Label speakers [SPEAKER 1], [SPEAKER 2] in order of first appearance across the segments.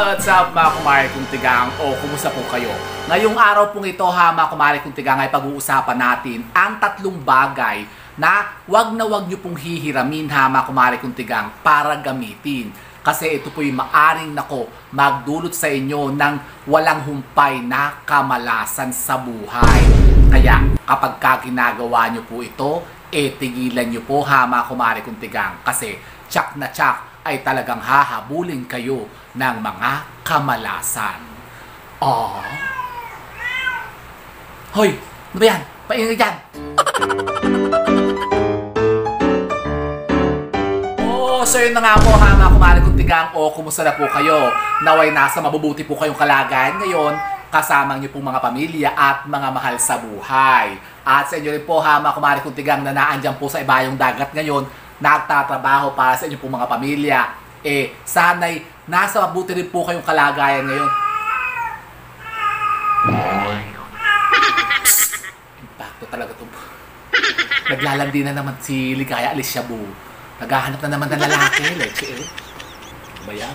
[SPEAKER 1] What's up mga kumare kong tigang o kumusta po kayo? Ngayong araw pong ito ha mga kumare kong tigang ay pag-uusapan natin ang tatlong bagay na wag nyo pong hihiramin ha mga kumare kong tigang para gamitin. Kasi ito po yung maaring magdulot sa inyo ng walang humpay na kamalasan sa buhay. Kaya kapag ginagawa nyo po ito, tigilan nyo po ha mga kumare kong tigang. Kasi tsak na tsak ay talagang hahabulin kayo ng mga kamalasan. Hoy! Ano ba yan? Paingay dyan! So yun na nga po ha mga kumare kong tigang o kumusta na po kayo? Naway nasa mabubuti po kayong kalagayan ngayon kasama niyo pong mga pamilya at mga mahal sa buhay. At sa inyo rin po ha mga kumare kong tigang na naandyan po sa ibayong dagat ngayon nagtatrabaho para sa inyong pong mga pamilya. Sana'y nasa mabuti rin po kayong kalagayan ngayon. Impacto talaga ito. Naglalandi na naman si Ligaya Alicia Bu. Naghahanap na naman ng lalaki. Leche ba yan?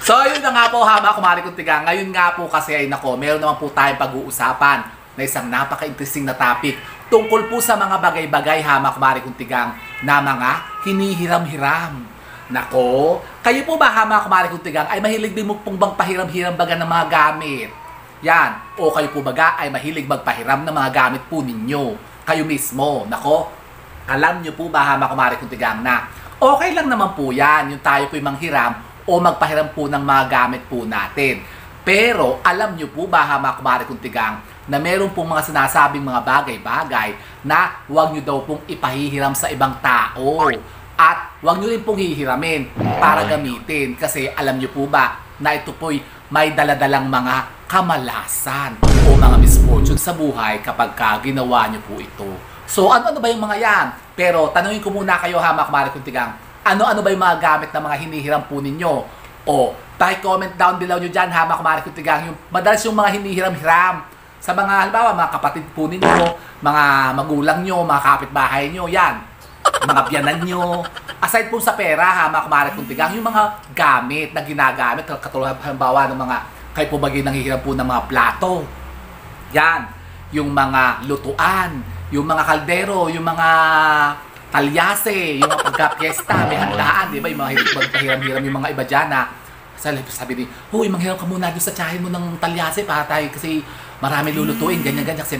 [SPEAKER 1] So yun na nga po ha mga kumare kong tigang. Ngayon nga po kasi ay meron naman po tayong pag-uusapan na isang napaka-interesting na topic tungkol po sa mga bagay-bagay ha mga kumare kong tigang na mga hinihiram-hiram. Nako, kayo po ba ha mga kumare kong tigang ay mahilig din mo pong bang pahiram-hiram baga ng mga gamit? Yan. O kayo po baga ay mahilig magpahiram ng mga gamit po ninyo? Kayo mismo. Nako, alam nyo po ba ha mga kumare kong tigang na okay lang naman po yan yung tayo po yung manghiram o magpahiram po ng mga gamit po natin. Pero alam nyo po ba ha mga kumare kong tigang na meron pong mga sinasabing mga bagay-bagay na huwag nyo daw pong ipahihiram sa ibang tao. At huwag nyo rin pong hihiramin para gamitin. Kasi alam nyo po ba na ito po'y may daladalang mga kamalasan o mga misfortune sa buhay kapag ginawa nyo po ito. So ano ba yung mga yan? Pero tanungin ko muna kayo ha mga kumare kong tigang. Ano ba yung mga gamit na mga hinihiram po ninyo? O comment down below nyo dyan ha mga kumare kong tigang. Yung madalas yung mga hinihiram-hiram sa mga, halimbawa, mga kapatid po ninyo, mga magulang nyo, mga kapitbahay nyo, yan. Mga biyanan nyo. Aside po sa pera, ha, mga kumare kong tigang, yung mga gamit na ginagamit, katulad halimbawa ng mga, kayo po bagay nanghihiram po ng mga plato. Yan. Yung mga lutuan, yung mga kaldero, yung mga talyase, yung mga pagka-piesta, may handaan, di ba? Yung mga magpahiram-hiram yung mga iba dyan na, sabi ni, huy, manghiram ka muna doon sa tiyahin mo ng talyase para tayo kasi marami lulutuin, ganyan-ganyan kasi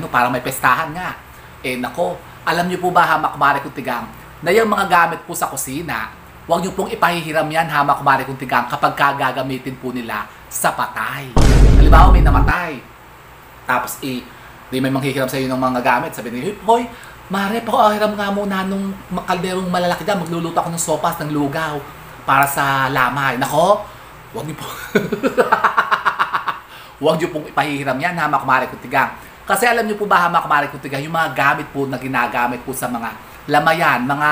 [SPEAKER 1] parang may pestahan nga. Nako, alam niyo po ba ha mga kumare kong tigang na yung mga gamit po sa kusina, huwag niyo pong ipahihiram yan ha mga kumare kong tigang kapag gagamitin po nila sa patay. Halimbawa may namatay, tapos di may manghihiram sa iyo ng mga gamit, sabi ni, hoy, mare, pakihiram nga muna nung kalderong malalaki dyan, magluluto ako ng sopas ng lugaw para sa lamay. Nako, huwag niyo po. Huwag niyo pong ipahihiram yan ha mga kumare kong tigang. Kasi alam niyo po ba ha mga kumare kong tigang, yung mga gamit po na ginagamit po sa mga lamayan, mga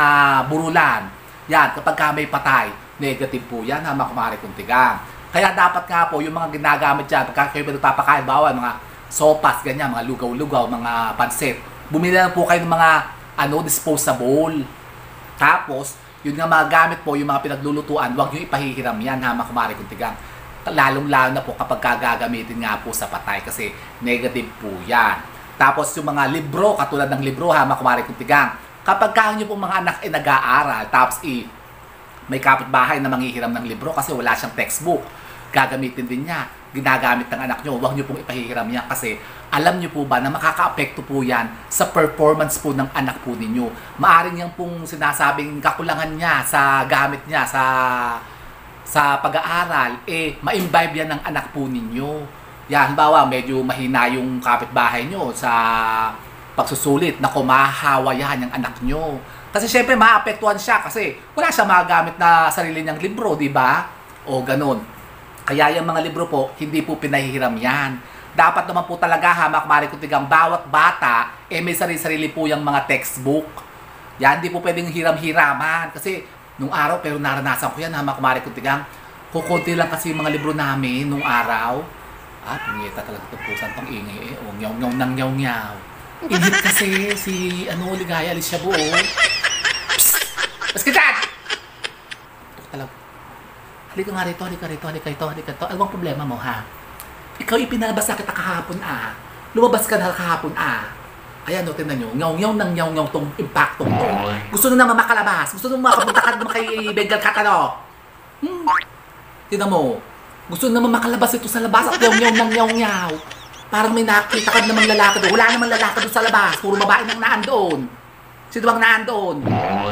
[SPEAKER 1] burulan, yan, kapag may patay, negative po yan ha mga kumare kong tigang. Kaya dapat nga po yung mga ginagamit dyan, pagka kayo nagpapakain, bawal mga sopas, ganyan, mga lugaw-lugaw, mga pansit, bumili na po kayo ng mga disposable. Tapos yun nga mga gamit po, yung mga pinaglulutuan, huwag nyo ipahihiram yan ha mga kumare kong tigang. Lalong-lalo na po kapag gagamitin nga po sa patay kasi negative po yan. Tapos yung mga libro, katulad ng libro ha mga kumare kong tigang, kapag nyo pong mga anak nag-aaral, tapos may kapitbahay na manghihiram ng libro kasi wala siyang textbook, gagamitin din niya, ginagamit ng anak nyo, huwag nyo pong ipahihiram yan kasi alam nyo po ba na makaka-apekto po yan sa performance po ng anak po ninyo. Maaring yan pong sinasabing kakulangan niya sa gamit niya, sa pag-aaral, ma-imbibe yan ng anak po ninyo. Yan, halimbawa, medyo mahina yung kapitbahay nyo sa pagsusulit, na mahahawa yan yung anak nyo. Kasi syempre, maapektuhan siya kasi wala siya magagamit na sarili niyang libro, di ba? O ganun. Kaya yung mga libro po, hindi po pinahihiram yan. Dapat naman po talaga ha, mga kumare kong tigang, bawat bata, may sarili-sarili po yung mga textbook. Yan, hindi po pwedeng hiram-hiraman. Kasi, nung araw, pero naranasan ko yan ha, mga kumare kong tigang, kukunti lang kasi yung mga libro namin nung araw. Punyeta talaga ito po, santang ingay nyaw-nyaw nang nyaw-nyaw. Inhit kasi si, Ligaya Alicia Bu. Psst! Mas ka dyan! Ito talaga. Halika nga rito, halika rito, halika rito, halika rito. Ano bang problema mo, ha? Ikaw ipinalabas na kita kahapon, Lumabas ka na kahapon, Ayan, no, tingnan nyo. Ngaw-ngaw ng ngaw-ngaw tong impactong to. Gusto na naman makalabas. Gusto na makapunta ka naman kay Bengal Cat, Tingnan mo. Gusto na naman makalabas ito sa labas at ngaw-ngaw ng ngaw-ngaw. Parang may nakita ka namang lalaki doon. Wala namang lalaki doon sa labas. Puro babae nang naan doon. Sino bang naan doon?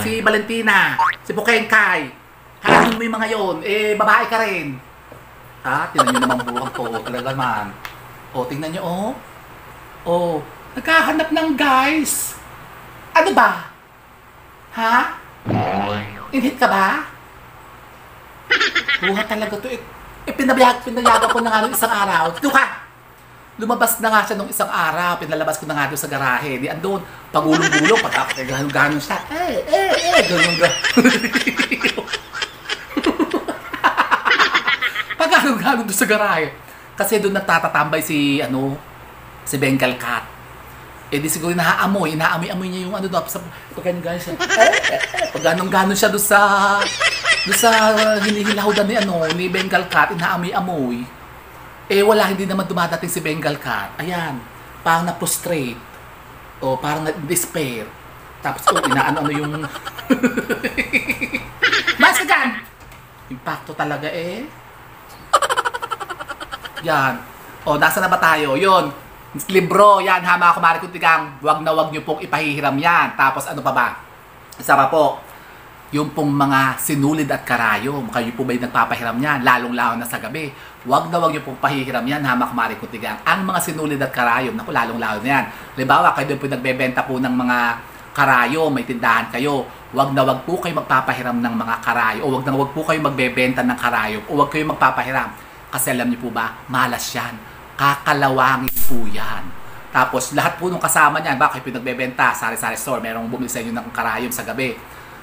[SPEAKER 1] Si Valentina. Si Bukenkay. Halahin mo yung mga yon. Babae ka rin. Tingnan nyo naman buwang to. Talaga naman. Tingnan nyo, nagkahanap ng guys. Ano ba? Ha? Inhit ka ba? Buha talaga to. Pinayagan ko na nga nung isang araw. Dito ka! Lumabas na nga siya nung isang araw. Pinalabas ko na nga doon sa garahe. Di andun. Pagulong-gulong. Pagkakaganon siya. Ganon-ganon. Pagkakaganon doon sa garahe. Kasi doon nagtatatambay si Bengal Cat. Di siguro inaamoy niya yung doon. Pag ganun siya. Pag ganun siya doon sa hinihilahudan ni Bengal Cat, inaamoy-amoy. Wala, hindi naman dumadating si Bengal Cat. Ayan, parang na-prostrate. Parang na-despair. Tapos, inaano yung... Mas ka dyan! Impacto talaga Yan. Nasa na ba tayo? Yun. Libro. Yan ha, mga kumari kong tigang. Wag na wag nyo pong ipahihiram yan. Tapos ano pa ba? Isa pa po. Yung pong mga sinulid at karayom. Kayo po ba'y nagpapahiram yan? Lalong-lalo na sa gabi. Wag na wag nyo pong pahihiram yan ha, mga kumari kong tigang. Ang mga sinulid at karayom. Naku, lalong-lalo na yan. Halimbawa, kayo doon po nagbebenta po ng mga karayom. May tindahan kayo. Wag na wag po kayo magpapahiram ng mga karayom. O wag na wag po kayo magbebenta ng karayom. O wag kayo magpapahiram. Kasi alam niyo po ba, malas yan. Kakalawangin po yan. Tapos lahat po nung kasama niyan, baka kayo pinagbebenta, sari-sari store, merong bumili sa inyo ng karayom sa gabi.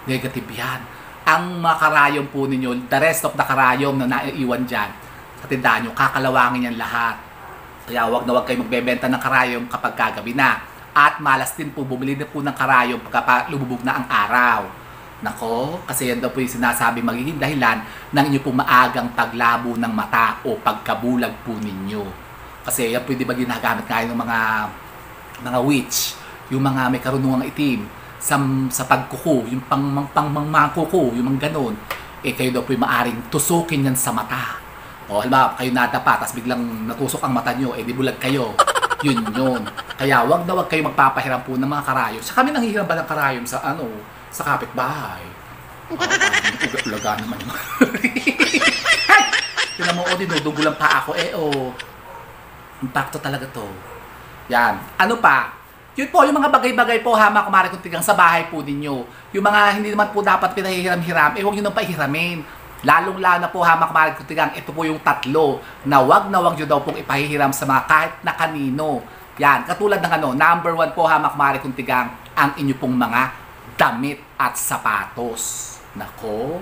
[SPEAKER 1] Negative yan. Ang mga karayom po ninyo, the rest of the karayom na naiiwan dyan, sa tindahan nyo, kakalawangin yan lahat. Kaya wag na wag kayo magbebenta ng karayom kapag kagabi na. At malas din po, bumili na po ng karayom pagka lumubog na ang araw. Nako, kasi yan daw po yung sinasabi magiging dahilan ng inyo pong maagang paglabo ng mata o pagkabulag po ninyo. Kasi yan po yung diba ginagamit nga ng mga witch, yung mga may karunungang itim, sa pagkuko, yung pangmangkuko, yung mga ganon. Kayo daw po yung maaring tusukin yan sa mata. Halimbawa, kayo nadapa, tapos biglang natusok ang mata nyo, di bulag kayo. Yun. Kaya wag na wag kayo magpapahiram po ng mga karayom. Sa kami nanghihiram ba ng karayom sa kapitbahay. Ulaga naman yung Hay! Tinan mo, dinudugulan pa ako. Impacto talaga to. Yan. Ano pa? Yun po, yung mga bagay-bagay po, mga kumari kong tigang sa bahay po ninyo. Yung mga hindi naman po dapat pinahihiram-hiram, huwag nyo nang paihiramin. Lalong-lalo na po, mga kumari kong tigang, ito po yung tatlo na wag nyo daw pong ipahihiram sa mga kahit na kanino. Yan. Katulad ng number 1 po, mga kumari kong tigang, ang inyo pong mga damit at sapatos. Nako.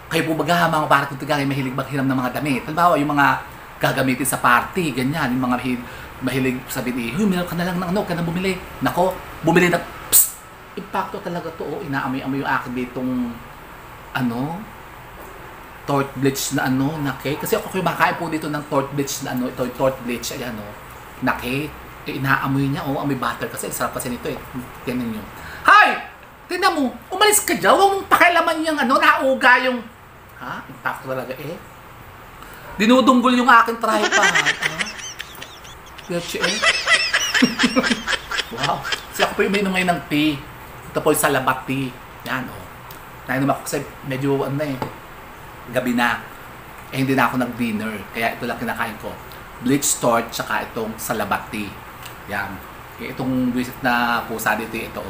[SPEAKER 1] Kayo po baga mga parang kung tigang ay mahilig maghiram ng mga damit. Halimbawa, yung mga gagamitin sa party, ganyan. Yung mga mahilig sabihin, meron ka na lang ng ka na bumili. Nako, bumili na, psst! Impacto talaga to. Inaamoy-amoy yung akin ditong, tort bleach na na cake. Kasi ako makain po dito ng tort bleach na ito yung tort bleach, ayan na cake. Inaamoy niya, amoy butter kasi sarap kasi nito Tingnan nyo. Hay! Tingnan mo, umalis ka dyan. Huwag mong pakialaman yung nauga yung... Impacto talaga Dinudunggol yung aking tripod. Gerchi Wow. Kasi ako po yung ngayon ng tea. Ito po yung salabat tea. Yan Nainom ako kasi medyo gabi na. Hindi na ako nag-dinner. Kaya ito lang kinakain ko. Bleach torch, tsaka itong salabat tea. Yan. Itong visit na pusa dito, ito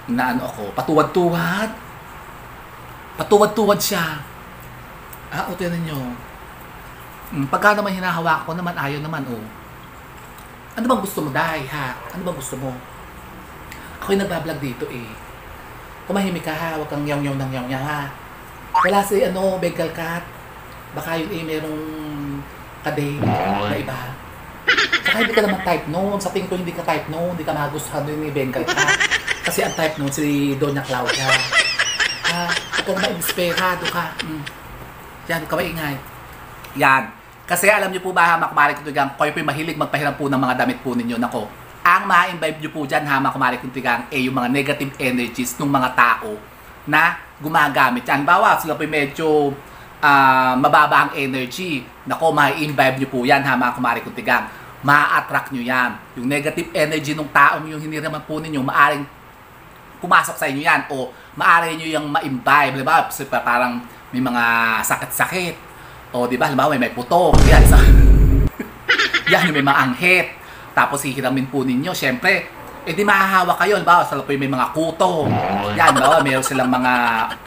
[SPEAKER 1] ako, patuwad-tuwad. Patuwad-tuwad siya. Tingnan nyo. Pagka naman hinahawak ko naman, ayaw naman, Ano bang gusto mo, Day, ha? Ano bang gusto mo? Ako yung nagbablog dito, Kumahimik ka, ha? Huwag kang yaw-yaw ng yaw-yaw, ha? Wala si, Bengal Cat. Baka yun, merong kaday na iba. Saka hindi ka naman type noon. Sa tingin ko hindi ka type noon. Hindi ka magustuhan doon ni Bengal Cat. Kasi ang type noon si Doña Claudia. Huwag ka naman inisperado ka. Yan, kawaingay. Yan. Kasi alam niyo po ba, hama kumari kuntigang, kayo po mahilig magpahiram po ng mga damit po ninyo. Nako, ang ma-imbibe niyo po dyan, hama kumari kuntigang, yung mga negative energies ng mga tao na gumagamit yan. Bawa, sila po medyo mababa ang energy. Nako, ma-imbibe niyo po yan, hama kumari kuntigang. Ma-attract niyo yan. Yung negative energy ng taong yung hiniraman po ninyo, maaring pumasok sa inyo yan. O maaari niyo yung ma-imbibe. Diba? Parang may mga sakit-sakit. O, di ba? Halimbawa, may puto. Yan, yan, may mga anghit. Tapos, hihiramin po ninyo. Siyempre, di mahahawa kayo. Halimbawa, sa po may mga kuto. Yan, halimbawa, mayroon silang mga,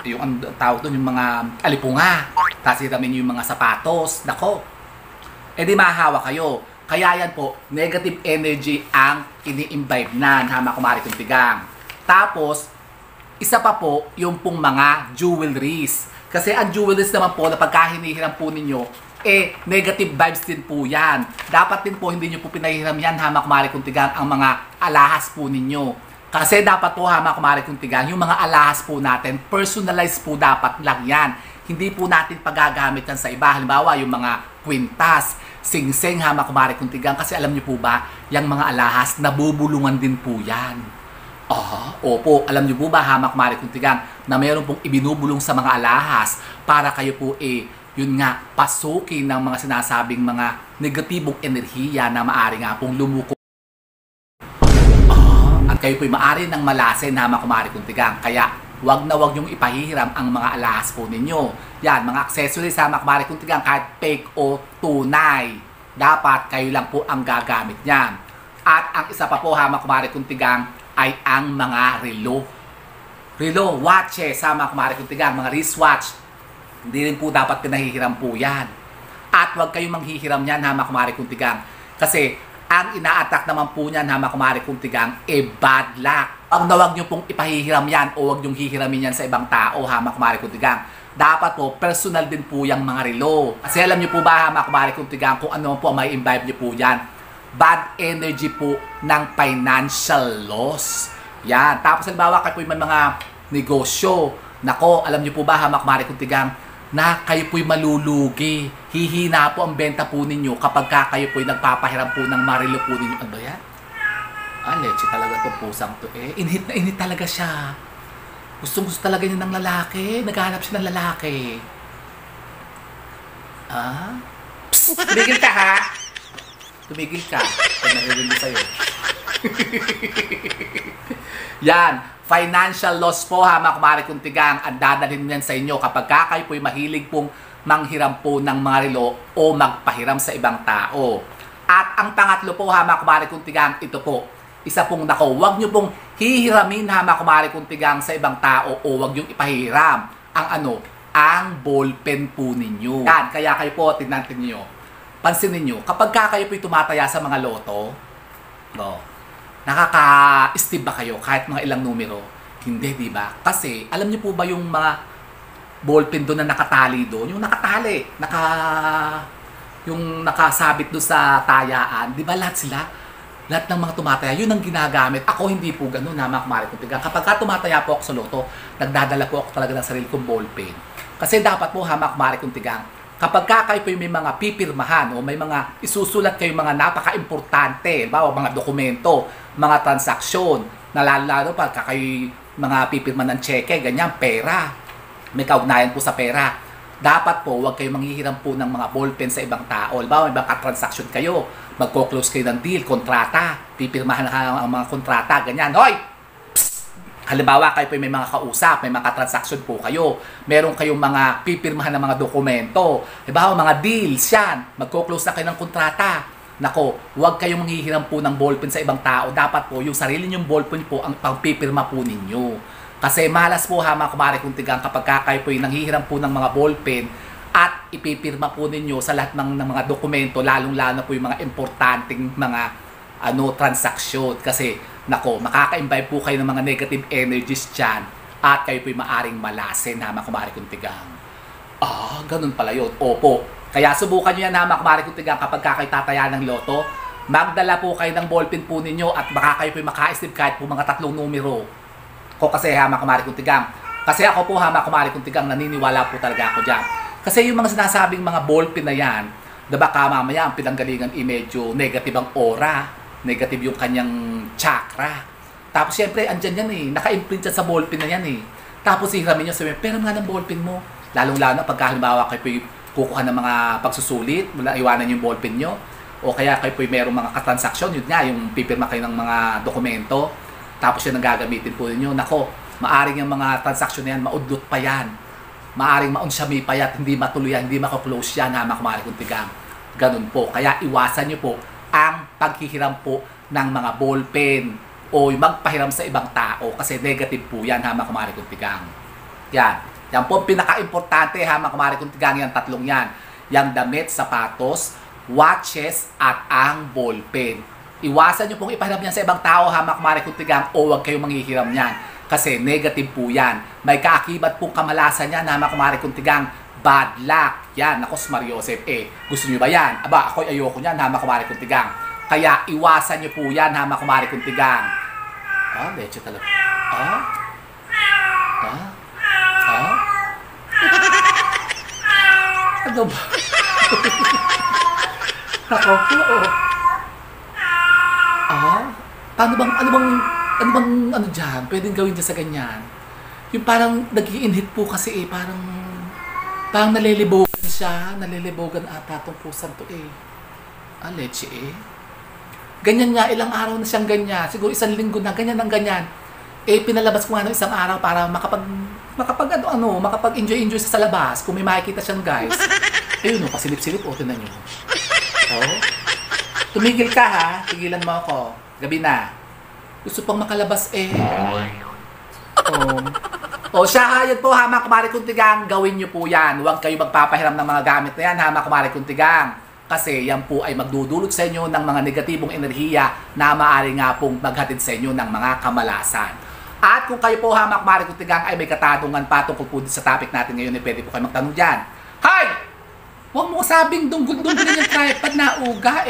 [SPEAKER 1] yung tawag doon, yung mga alipunga. Tapos, hihiramin yung mga sapatos. Nako. Di mahahawa kayo. Kaya yan po, negative energy ang ini-imbibe na hama kumari kuntigang. Tapos, isa pa po, yung pong mga jewelries. Kasi ang jewelries naman po na pagka hinihiram po ninyo, negative vibes din po yan. Dapat din po hindi nyo po pinahiram yan, hama kumari kuntigang, ang mga alahas po ninyo. Kasi dapat po, hama kumari kuntigang, yung mga alahas po natin, personalized po dapat lang yan. Hindi po natin pagagamit yan sa iba. Halimbawa, yung mga kwintas, sing-sing, hama kumari kuntigang. Kasi alam nyo po ba, yung mga alahas, nabubulungan din po yan. Opo, alam niyo po ba, hama kumari kuntigang, na meron pong ibinubulong sa mga alahas para kayo po yun nga, pasukin ng mga sinasabing mga negatibong enerhiya na maari nga pong lumuko. At kayo po'y maari ng malasin, hama kumari kuntigang. Kaya, wag na wag yung ipahihiram ang mga alahas po ninyo. Yan, mga accessories, hama kumari kuntigang, kahit fake o tunay. Dapat kayo lang po ang gagamit niyan. At ang isa pa po, hama kumari kuntigang, ay ang mga relo. Relo, watches, hama kumari kuntigang, mga wristwatch. Hindi rin po dapat pinahihiram po yan. At huwag kayong manghihiram yan, hama kumari kuntigang. Kasi ang ina-attack naman po niyan, hama kumari kuntigang, bad luck. Ang nawag nyo pong ipahihiram yan o huwag nyong hihiramin yan sa ibang tao, hama kumari kuntigang. Dapat po, personal din po yung mga relo. Kasi alam nyo po ba, hama kumari kuntigang, kung ano po may imbibe nyo po yan, bad energy po ng financial loss. Yan. Tapos halimbawa kayo po may mga negosyo. Nako, alam niyo po ba, hama kumari kuntigang, na kayo po'y malulugi. Hihina po ang benta po ninyo kapag kayo po'y nagpapahiram po ng marilo po ninyo. Ano ba yan? Leche talaga itong pusang to Inhit na inhit talaga siya. Gustong-gusto talaga niya ng lalaki. Naghahanap siya ng lalaki. Psst! Tumigil ka, ha? Tumigil ka. Pag narinig sa'yo. Yan. Financial loss po, hama kumari kuntigang, ang dadalhin yan sa inyo kapag kayo po'y mahilig pong manghiram po ng mga relo o magpahiram sa ibang tao. At ang pangatlo po, hama kumari kuntigang, ito po. Isa pong nako, huwag nyo pong hihiramin, hama kumari kuntigang, sa ibang tao o huwag nyo ipahiram ang ballpen po ninyo. Yan. Kaya kayo po, tingnan nyo. Pansinin nyo, kapag kayo po'y tumataya sa mga loto, nakaka-steve ba kayo kahit mga ilang numero? Hindi, di ba? Kasi, alam niyo po ba yung mga ballpen doon na nakatali doon? Yung nakatali, yung nakasabit doon sa tayaan, di ba lahat sila? Lahat ng mga tumataya, yun ang ginagamit. Ako hindi po ganun, hama kumari kuntigang. Kapag tumataya po ako sa loto, nagdadala po ako talaga ng sarili kong ballpen. Kasi dapat po, hama kumari kuntigang, kapag kayo po may mga pipirmahan o may mga isusulat kayo mga napaka-importante, mga dokumento, mga transaksyon, na lalo pa kayo mga pipirma ng cheque, ganyan, pera, may kaugnayan po sa pera. Dapat po, huwag kayo manghihiram po ng mga ballpen sa ibang tao. May mga transaksyon kayo, magko-close kayo ng deal, kontrata, pipirmahan ang mga kontrata, ganyan. Hoy! Halimbawa, kayo po may mga kausap, may mga transaksyon po kayo. Meron kayong mga pipirmahan ng mga dokumento. Halimbawa, mga deals yan. Magko-close na kayo ng kontrata. Nako, huwag kayong manghihiram po ng ballpen sa ibang tao. Dapat po, yung sarili nyong ballpen po ang pangpipirma po ninyo. Kasi malas po, hama kumari kuntigang, kapag kayo po yung nanghihiram po ng mga ballpen at ipipirma po ninyo sa lahat ng mga dokumento, lalong-lalo na po yung mga importanteng mga transaksyon. Kasi, nako, makaka-imbibe po kayo ng mga negative energies dyan at kayo po'y maaring malasin, hama kumari kuntigang. Ganun pala yun. Opo. Kaya subukan nyo yan, hama kumari kuntigang, kapag kayo tataya ng loto, magdala po kayo ng ballpen po ninyo at baka kayo po'y maka-isip kahit po mga 3 numero. Kasi hama kumari kuntigang. Kasi ako po, hama kumari kuntigang, naniniwala po talaga ako dyan. Kasi yung mga sinasabing mga ballpen na yan, baka mamaya ang pinanggalingan medyo negative ang aura, negative yung kanyang chakra. Tapos syempre, andyan yan eh, naka-imprint yan sa ballpen na yan eh. Tapos hiramin nyo, sabihin, pero nga ng ballpen mo. Lalong-lalo na pagka halimbawa kayo kukuha ng mga pagsusulit, iwanan yung ballpen nyo. O kaya kayo po merong mga katransaksyon, yun nga, yung pipirma kayo ng mga dokumento. Tapos yun ang gagamitin po ninyo. Nako, maaring yung mga transaksyon na yan, maudlot pa yan. Maaring maunsyami pa yan, hindi matuloy yan, hindi makaklose yan, hamak kumari kung tigang. Ganun po. Kaya iwasan nyo po ang paghihiram po ng mga ballpen o magpahiram sa ibang tao kasi negative po yan, hamak kumari kung tigang. Yan. Yan po pinaka-importante, hamak kumari kung tigang, yan tatlong yan. Yang damit, sapatos, watches, at ang ballpen. Iwasan nyo pong ipahiram yan sa ibang tao, hamak kumari kung tigang, o huwag kayong manghihiram yan. Kasi negative po yan. May kaakibat pong kamalasan yan, hamak kumari kung tigang, bad luck. Yan, ako si Mario Joseph gusto nyo ba yan? Aba, ako'y ayoko yan, hamak kumari kung tigang. Kaya iwasan nyo po yan, hamak kumari kung tigang. Leche talaga. Ano ba? Nako po, Paano bang ano dyan? Pwedeng gawin dyan sa ganyan. Yung parang nag-i-inhit po kasi parang nalilibogan siya. Nalilibogan ata itong pusang to leche Ganyan nga, ilang araw na siyang ganyan. Siguro isang linggo na, ganyan ng ganyan. Pinalabas ko nga ng isang araw para makapag-enjoy sa labas. Kung may makikita siyang guys. Ayun pasilip-silip, tinan nyo. Tumigil ka ha, tigilan mo ako. Gabi na. Gusto pang makalabas siya, yun po, hamak kumari kung tigang, gawin nyo po yan. Huwag kayo magpapahiram ng mga gamit na yan, hamak kumari kung tigang. Kasi yan po ay magdudulot sa inyo ng mga negatibong enerhiya na maaari nga pong maghatid sa inyo ng mga kamalasan. At kung kayo po, hamak kumari kung tigang, ay may katanungan pa tungkol po sa topic natin ngayon, pwede po kayo magtanong dyan. Hay! Huwag mo sabing dunggol-dunggol yung tripod na uga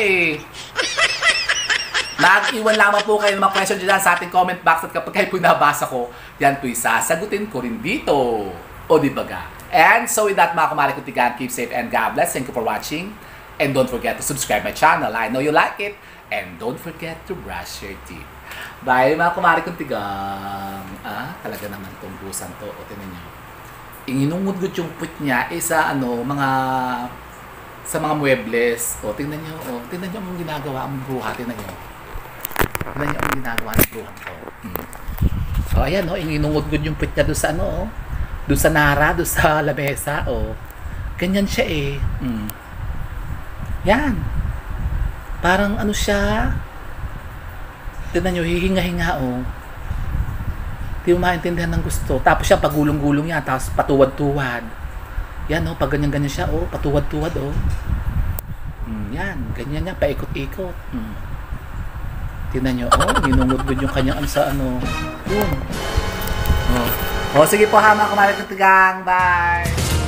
[SPEAKER 1] Mag-iwan lamang po kayo ng mga question dyan sa ating comment box at kapag kayo po nabasa ko, yan po'y sasagutin ko rin dito. O di ba ga? And so with that mga kumari kong tigang, keep safe and God bless. Thank you for watching. And don't forget to subscribe my channel. I know you like it. And don't forget to brush your teeth. Bye mga kumari kong tigang. Talaga naman itong busan to. O tinan nyo. Inginungudgod yung put niya sa mga muebles. O tingnan nyo. Tingnan nyo ang ginagawa ang bruha. Tingnan nyo. Tingnan nyo ang ginagawa ng bruha to. So ayan inginungudgod yung put niya doon sa doon sa nara, doon sa lamesa. Ganyan siya Yan. Parang siya. Tingnan nyo, hihinga-hinga Hindi mo maintindihan ng gusto. Tapos siya, pagulong-gulong yan. Tapos patuwad-tuwad. Yan pag ganyan-ganyan siya, patuwad-tuwad yan, ganyan niya, paikot-ikot. Tingnan nyo, ginungudgod yung kanyang yun. Sige po, hamak kumari kong tigang. Bye!